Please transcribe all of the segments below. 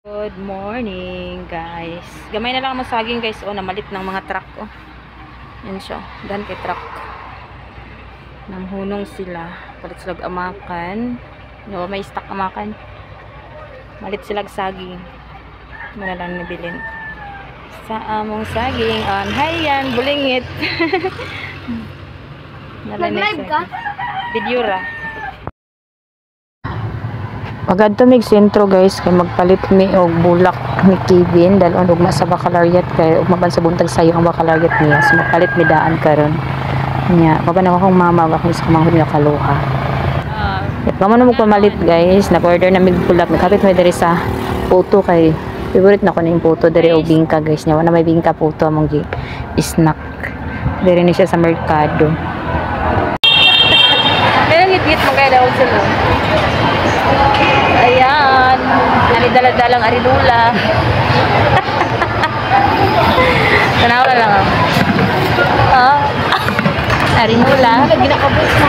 Good morning guys. Gamay na lang ang saging guys. O namalit ng mga truck. O. Yan siya. Dan kay truck. Nanghunong sila. Palit sila amakan. No, may stock amakan. Malit sila saging. Muna lang nabilin. Sa among saging. On. Hi yan. Bulingit. Nag-live ka? Video ra. Pagad to mig sentro guys kay magpalit mi og bulak ni Kevin dahil ugma sa baccalaureate kay ugma sa buntag sayo ang baccalaureate niya, so magpalit mi daan karon nya babanaw akong mama akong sa manghud nga kaluha. Kamo na mo pamalit guys, nag-order na mig bulak, nakapit mi diri sa puto kay favorite na ko ning puto diri og bingka guys nya, wala may bingka puto among gi snack diri ni siya sa merkado. Kaya ngit-ngit mo kaya daw sila. Ayan, nalidala-dalang aridula. Tanawa lang ako. Oh, aridula. Ginakabot mo.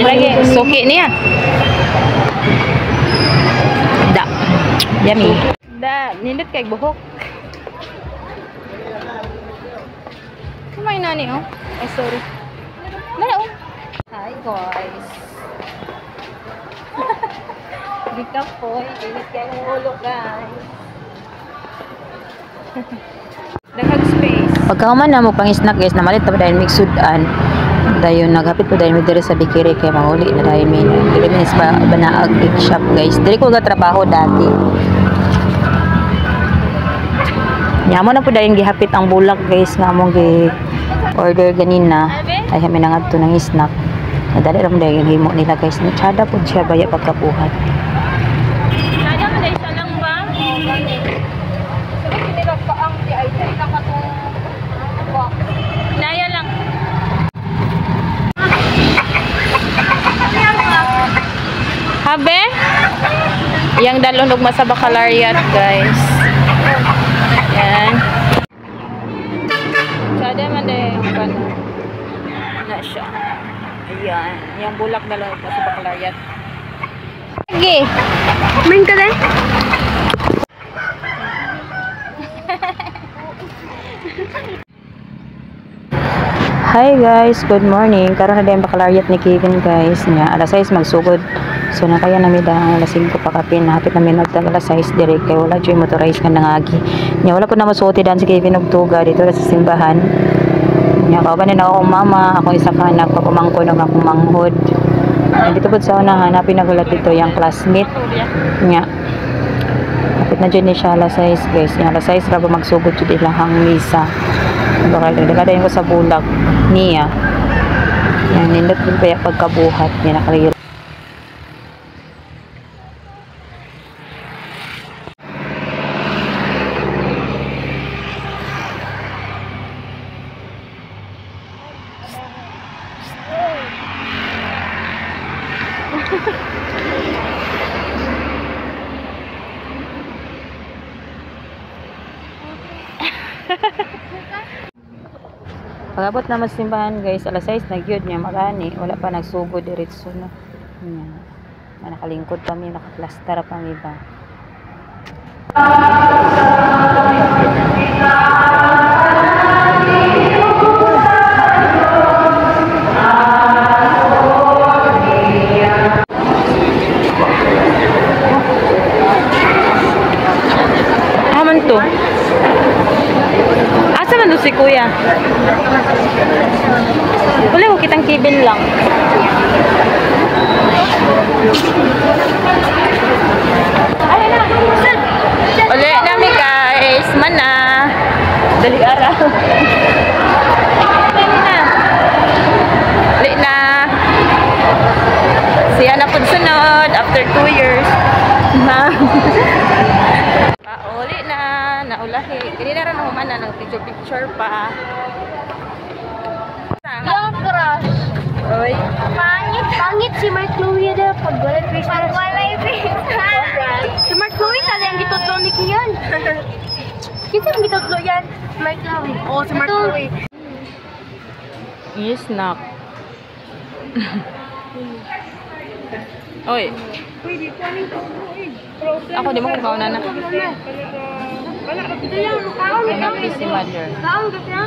Lagi, suki niya. Da, yummy. Da, nindot kay buhok. Kumay nani oh. Ay, sorry. Nala oh. Hi guys. Dito po, init kayo ng ulo guys. Daghang space. Pagkahuman na mo pang snack guys, namalit na pa dahil mixudan. Dayon naghapit po dahil diri sa bikiri kay mahuli na dahil may diri min sa banaag cake shop guys. Diri ko ga trabaho dati. Nyamo na po dahil gihapit ang bulak guys nga among gi order ganina. Ay kami nangadto ng snack. Nadali ram dahil yung himo nila guys. Natsada po siya baya pagkabuhat. Nada mo dahil siya lang ba? Oo, ganit. Sabi kinilog ka ang di ay di ka katong Naya lang. Habe? Yang dalon ugma sa baccalaureate guys. Yan. Sada man dahil kan na siya. Ayan, yung bulak na lang sa baccalaureate. Sige. Main ka din? Hi guys, good morning. Karon na din baccalaureate ni Kevin guys. Nya alas 6 magsugod. So na kaya namin dahil alas 5 pa kapin. Hapit namin nagtag alas 6 direct kay wala joy motorized nga nangagi. Nya wala ko na masuoti dan si Kevin og tuga dito sa simbahan. Nya kauban na akong mama, akong isa ka anak, pagumangko ng akong manghod. Dito po sa unahan, pinagulat dito yung classmate. Nya hapit na dyan ni siya alas 6 guys. Nya alas 6 rabo magsugod jud ilahang misa. Baka dagadayon ko sa bulak niya. Yan, nindot din pa yung pagkabuhat niya nakalagay. Pagabot na masimbahan guys, alas 6 nagyod niya magani, wala pa nagsugod diretso na. Nakalingkod kami, nakaplastar pa ang iba. Aman to. Asa man si kuya? Wala ko kitang Kevin lang. Uli nami guys, mana? Dali araw. Uli na. Siya na po sunod after 2 years. Uli na, naulahi. Kini na rin ako man na picture pa. Yung crush. Oy. Pangit si Mark Chloe na pag walay Christmas. Walay Christmas. Si Mark Chloe tali ang gitotlo ni Kian. Kinsa ang gitotlo yan? Mark Chloe. Oo, si Mark Chloe. Yes, knock. Oi. Ako, di mo kung kauna na. Wala, ito lang. Kaon Hanapin si mother. Kaon ka siya?